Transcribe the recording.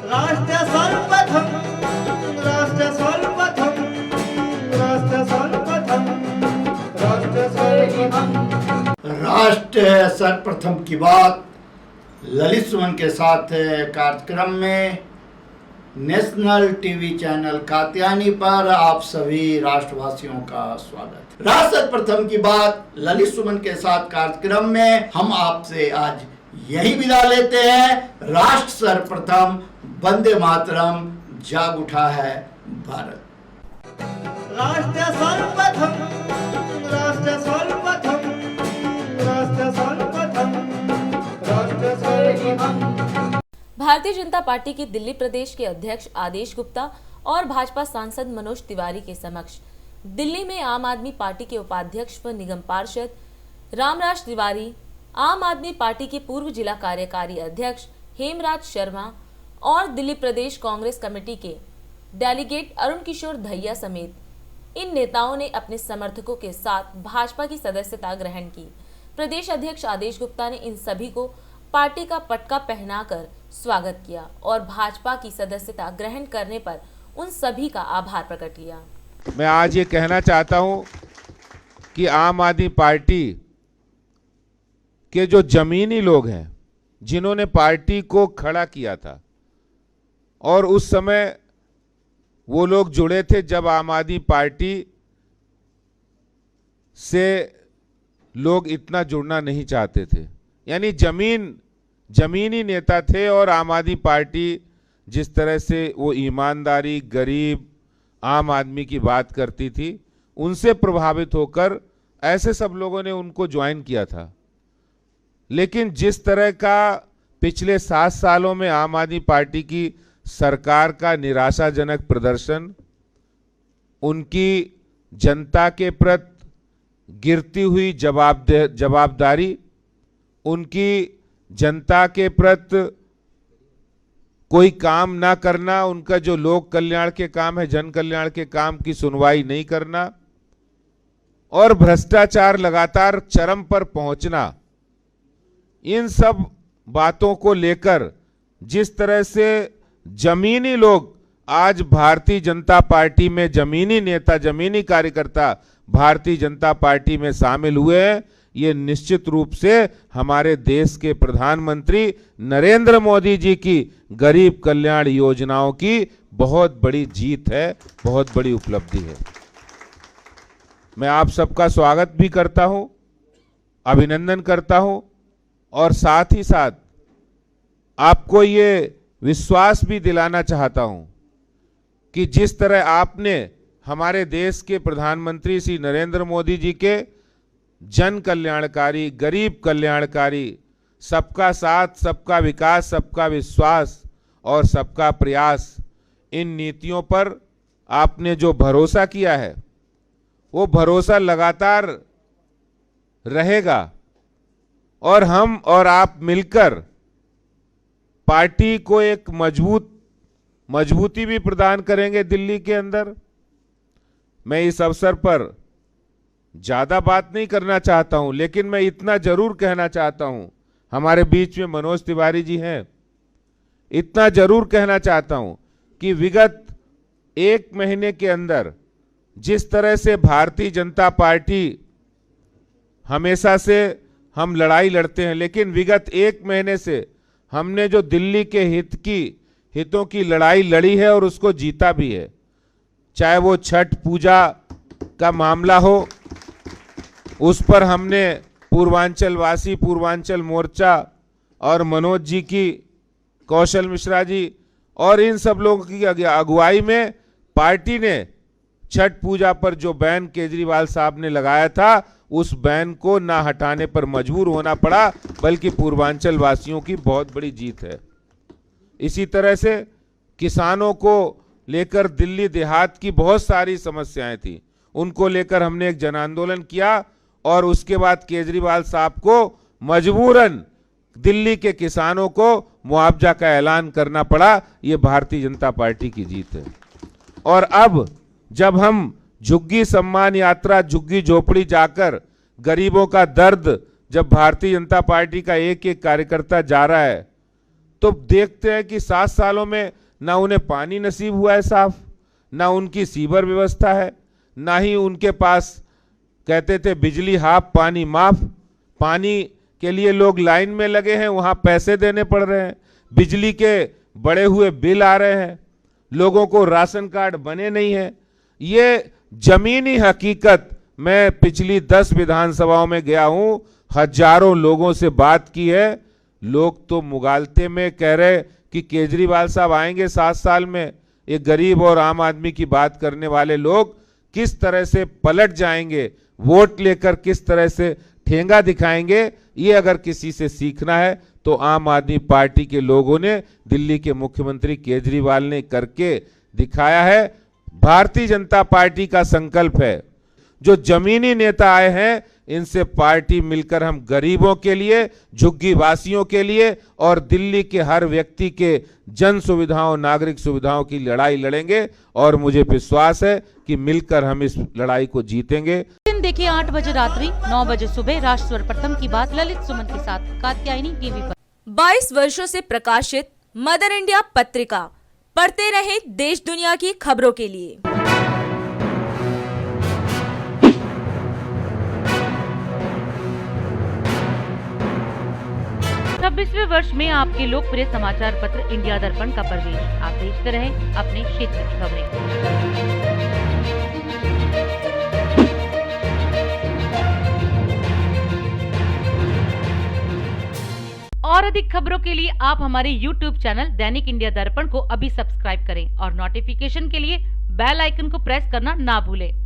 राष्ट्र सर्वप्रथम, राष्ट्र सर्वप्रथम, राष्ट्र सर्वप्रथम, राष्ट्र सर्वप्रथम। राष्ट्र सर्वप्रथम की बात ललित सुमन के साथ कार्यक्रम में नेशनल टीवी चैनल कात्यायनी पर आप सभी राष्ट्रवासियों का स्वागत। राष्ट्र सर्वप्रथम की बात ललित सुमन के साथ कार्यक्रम में हम आपसे आज यही विदा लेते हैं। राष्ट्र सर्वप्रथम, वंदे मातरम, जाग उठा है भारत। राष्ट्र सर्वप्रथम, राष्ट्र सर्वप्रथम, राष्ट्र सर्वप्रथम, राष्ट्र सर्वप्रथम। भारतीय जनता पार्टी के दिल्ली प्रदेश के अध्यक्ष आदेश गुप्ता और भाजपा सांसद मनोज तिवारी के समक्ष दिल्ली में आम आदमी पार्टी के उपाध्यक्ष व निगम पार्षद रामराज तिवारी, आम आदमी पार्टी के पूर्व जिला कार्यकारी अध्यक्ष हेमराज शर्मा और दिल्ली प्रदेश कांग्रेस कमेटी के डेलीगेट अरुण किशोर दहिया समेत इन नेताओं ने अपने समर्थकों के साथ भाजपा की सदस्यता ग्रहण की। प्रदेश अध्यक्ष आदेश गुप्ता ने इन सभी को पार्टी का पटका पहनाकर स्वागत किया और भाजपा की सदस्यता ग्रहण करने पर उन सभी का आभार प्रकट किया। मैं आज ये कहना चाहता हूं कि आम आदमी पार्टी के जो जमीनी लोग हैं, जिन्होंने पार्टी को खड़ा किया था, और उस समय वो लोग जुड़े थे जब आम आदमी पार्टी से लोग इतना जुड़ना नहीं चाहते थे, यानी जमीनी नेता थे। और आम आदमी पार्टी जिस तरह से वो ईमानदारी, गरीब, आम आदमी की बात करती थी, उनसे प्रभावित होकर ऐसे सब लोगों ने उनको ज्वाइन किया था। लेकिन जिस तरह का पिछले 7 सालों में आम आदमी पार्टी की सरकार का निराशाजनक प्रदर्शन, उनकी जनता के प्रति गिरती हुई जवाबदारी, उनकी जनता के प्रति कोई काम ना करना, उनका जो लोक कल्याण के काम है, जन कल्याण के काम की सुनवाई नहीं करना, और भ्रष्टाचार लगातार चरम पर पहुंचना, इन सब बातों को लेकर जिस तरह से जमीनी लोग आज भारतीय जनता पार्टी में, जमीनी नेता, जमीनी कार्यकर्ता भारतीय जनता पार्टी में शामिल हुए हैं, ये निश्चित रूप से हमारे देश के प्रधानमंत्री नरेंद्र मोदी जी की गरीब कल्याण योजनाओं की बहुत बड़ी जीत है, बहुत बड़ी उपलब्धि है। मैं आप सबका स्वागत भी करता हूं, अभिनंदन करता हूं, और साथ ही साथ आपको ये विश्वास भी दिलाना चाहता हूं कि जिस तरह आपने हमारे देश के प्रधानमंत्री श्री नरेंद्र मोदी जी के जन कल्याणकारी, गरीब कल्याणकारी, सबका साथ, सबका विकास, सबका विश्वास और सबका प्रयास, इन नीतियों पर आपने जो भरोसा किया है, वो भरोसा लगातार रहेगा। और हम और आप मिलकर पार्टी को एक मजबूती भी प्रदान करेंगे दिल्ली के अंदर। मैं इस अवसर पर ज्यादा बात नहीं करना चाहता हूं, लेकिन मैं इतना जरूर कहना चाहता हूं, हमारे बीच में मनोज तिवारी जी हैं, इतना जरूर कहना चाहता हूं कि विगत 1 महीने के अंदर जिस तरह से भारतीय जनता पार्टी, हमेशा से हम लड़ाई लड़ते हैं, लेकिन विगत 1 महीने से हमने जो दिल्ली के हितों की लड़ाई लड़ी है और उसको जीता भी है। चाहे वो छठ पूजा का मामला हो, उस पर हमने पूर्वांचलवासी, पूर्वांचल मोर्चा और मनोज जी की, कौशल मिश्रा जी और इन सब लोगों की अगुवाई में पार्टी ने छठ पूजा पर जो बैन केजरीवाल साहब ने लगाया था, उस बैन को ना हटाने पर मजबूर होना पड़ा, बल्कि पूर्वांचल वासियों की बहुत बड़ी जीत है। इसी तरह से किसानों को लेकर दिल्ली देहात की बहुत सारी समस्याएं थी, उनको लेकर हमने एक जन आंदोलन किया और उसके बाद केजरीवाल साहब को मजबूरन दिल्ली के किसानों को मुआवजा का ऐलान करना पड़ा। ये भारतीय जनता पार्टी की जीत है। और अब जब हम झुग्गी सम्मान यात्रा, झुग्गी झोपड़ी जाकर गरीबों का दर्द, जब भारतीय जनता पार्टी का एक एक कार्यकर्ता जा रहा है, तो तो देखते हैं कि 7 सालों में ना उन्हें पानी नसीब हुआ है साफ, ना उनकी सीवर व्यवस्था है, ना ही उनके पास, कहते थे बिजली हाफ पानी माफ, पानी के लिए लोग लाइन में लगे हैं, वहां पैसे देने पड़ रहे हैं, बिजली के बढ़े हुए बिल आ रहे हैं, लोगों को राशन कार्ड बने नहीं है। ये जमीनी हकीकत, मैं पिछली 10 विधानसभाओं में गया हूं, हजारों लोगों से बात की है। लोग तो मुगालते में कह रहे कि केजरीवाल साहब आएंगे 7 साल में, ये गरीब और आम आदमी की बात करने वाले लोग किस तरह से पलट जाएंगे, वोट लेकर किस तरह से ठेंगा दिखाएंगे। ये अगर किसी से सीखना है तो आम आदमी पार्टी के लोगों ने, दिल्ली के मुख्यमंत्री केजरीवाल ने करके दिखाया है। भारतीय जनता पार्टी का संकल्प है, जो जमीनी नेता आए हैं इनसे पार्टी मिलकर हम गरीबों के लिए, झुग्गी वासियों के लिए और दिल्ली के हर व्यक्ति के जन सुविधाओं, नागरिक सुविधाओं की लड़ाई लड़ेंगे और मुझे विश्वास है कि मिलकर हम इस लड़ाई को जीतेंगे। दिन देखिए 8 बजे रात्रि 9 बजे सुबह राष्ट्र सर्वप्रथम की बात ललित सुमन के साथ कात्यायनी टीवी पर। 22 वर्षों से प्रकाशित मदर इंडिया पत्रिका, पढ़ते रहे देश दुनिया की खबरों के लिए। 26वें वर्ष में आपके लोकप्रिय समाचार पत्र इंडिया दर्पण का प्रवेश। आप देखते रहें अपने क्षेत्र की खबरें। और अधिक खबरों के लिए आप हमारे YouTube चैनल दैनिक इंडिया दर्पण को अभी सब्सक्राइब करें और नोटिफिकेशन के लिए बेल आइकन को प्रेस करना ना भूलें।